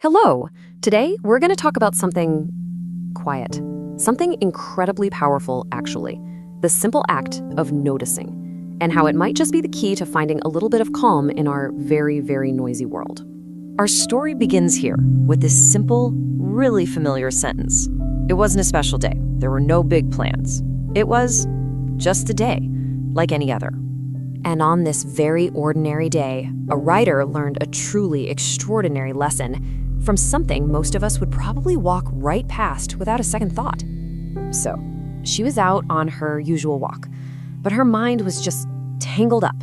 Hello! Today, we're going to talk about something quiet. Something incredibly powerful, actually. The simple act of noticing, and how it might just be the key to finding a little bit of calm in our very, very noisy world. Our story begins here with this simple, really familiar sentence. It wasn't a special day. There were no big plans. It was just a day, like any other. And on this very ordinary day, a writer learned a truly extraordinary lesson from something most of us would probably walk right past without a second thought. So, she was out on her usual walk, but her mind was just tangled up.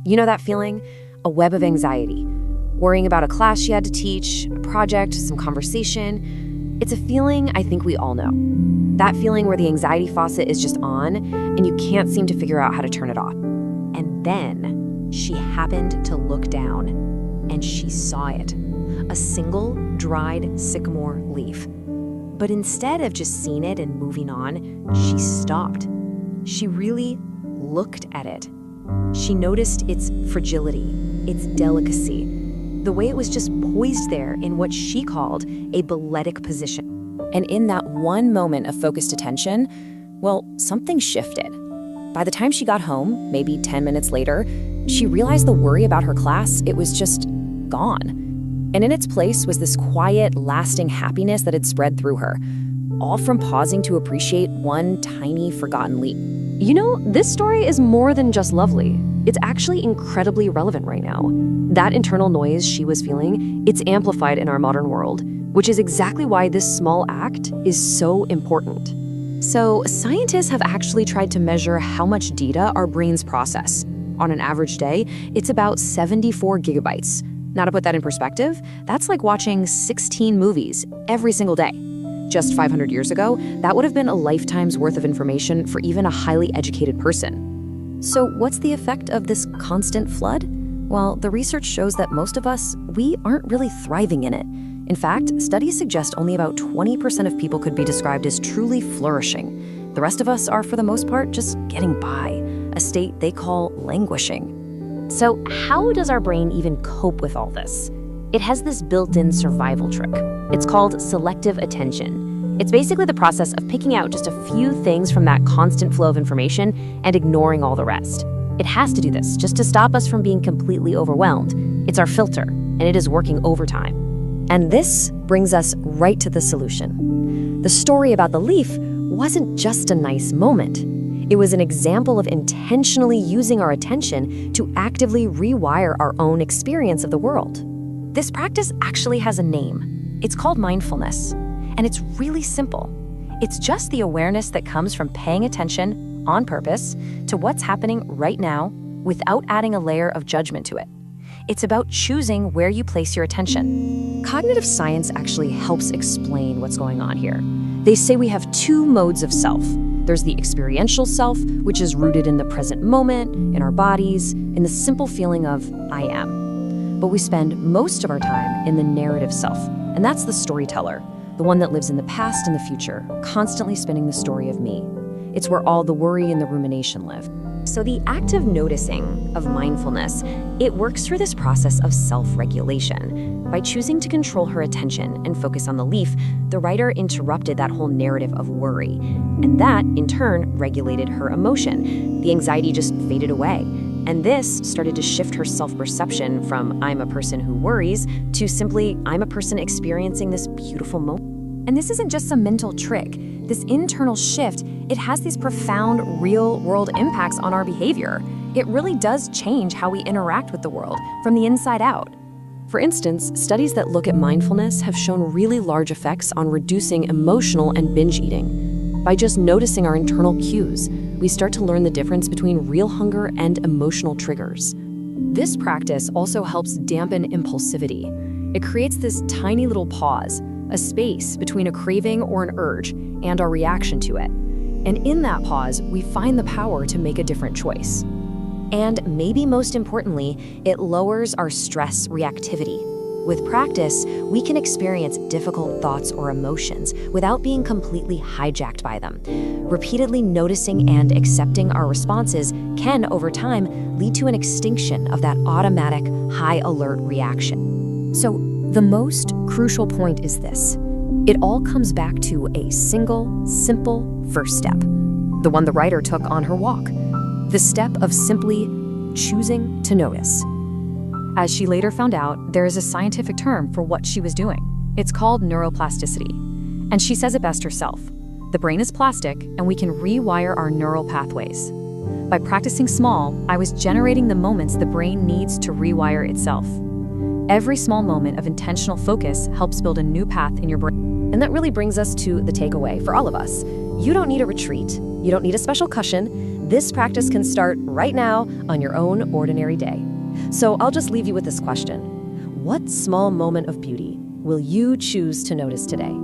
You know that feeling? A web of anxiety. Worrying about a class she had to teach, a project, some conversation. It's a feeling I think we all know. That feeling where the anxiety faucet is just on and you can't seem to figure out how to turn it off. And then she happened to look down and she saw it. A single dried sycamore leaf. But instead of just seeing it and moving on, she stopped. She really looked at it. She noticed its fragility, its delicacy, the way it was just poised there in what she called a balletic position. And in that one moment of focused attention, well, something shifted. By the time she got home, maybe 10 minutes later, she realized the worry about her class, it was just gone. And in its place was this quiet, lasting happiness that had spread through her, all from pausing to appreciate one tiny, forgotten leap. You know, this story is more than just lovely. It's actually incredibly relevant right now. That internal noise she was feeling, it's amplified in our modern world, which is exactly why this small act is so important. So, scientists have actually tried to measure how much data our brains process. On an average day, it's about 74 gigabytes. Now, to put that in perspective, that's like watching 16 movies every single day. Just 500 years ago, that would have been a lifetime's worth of information for even a highly educated person. So what's the effect of this constant flood? Well, the research shows that most of us, we aren't really thriving in it. In fact, studies suggest only about 20% of people could be described as truly flourishing. The rest of us are, for the most part, just getting by, a state they call languishing. So how does our brain even cope with all this? It has this built-in survival trick. It's called selective attention. It's basically the process of picking out just a few things from that constant flow of information and ignoring all the rest. It has to do this just to stop us from being completely overwhelmed. It's our filter, and it is working overtime. And this brings us right to the solution. The story about the leaf wasn't just a nice moment. It was an example of intentionally using our attention to actively rewire our own experience of the world. This practice actually has a name. It's called mindfulness, and it's really simple. It's just the awareness that comes from paying attention on purpose to what's happening right now without adding a layer of judgment to it. It's about choosing where you place your attention. Cognitive science actually helps explain what's going on here. They say we have two modes of self. There's the experiential self, which is rooted in the present moment, in our bodies, in the simple feeling of I am. But we spend most of our time in the narrative self, and that's the storyteller, the one that lives in the past and the future, constantly spinning the story of me. It's where all the worry and the rumination live. So the active noticing of mindfulness, it works through this process of self-regulation. By choosing to control her attention and focus on the leaf, the writer interrupted that whole narrative of worry. And that, in turn, regulated her emotion. The anxiety just faded away. And this started to shift her self-perception from I'm a person who worries to simply I'm a person experiencing this beautiful moment. And this isn't just some mental trick. This internal shift, it has these profound real-world impacts on our behavior. It really does change how we interact with the world from the inside out. For instance, studies that look at mindfulness have shown really large effects on reducing emotional and binge eating. By just noticing our internal cues, we start to learn the difference between real hunger and emotional triggers. This practice also helps dampen impulsivity. It creates this tiny little pause, a space between a craving or an urge and our reaction to it. And in that pause, we find the power to make a different choice. And maybe most importantly, it lowers our stress reactivity. With practice, we can experience difficult thoughts or emotions without being completely hijacked by them. Repeatedly noticing and accepting our responses can, over time, lead to an extinction of that automatic, high-alert reaction. So, The most crucial point is this. It all comes back to a single, simple first step, the one the writer took on her walk, the step of simply choosing to notice. As she later found out, there is a scientific term for what she was doing. It's called neuroplasticity. And she says it best herself. The brain is plastic, and we can rewire our neural pathways. By practicing small, I was generating the moments the brain needs to rewire itself. Every small moment of intentional focus helps build a new path in your brain. And that really brings us to the takeaway for all of us. You don't need a retreat. You don't need a special cushion. This practice can start right now on your own ordinary day. So I'll just leave you with this question. What small moment of beauty will you choose to notice today?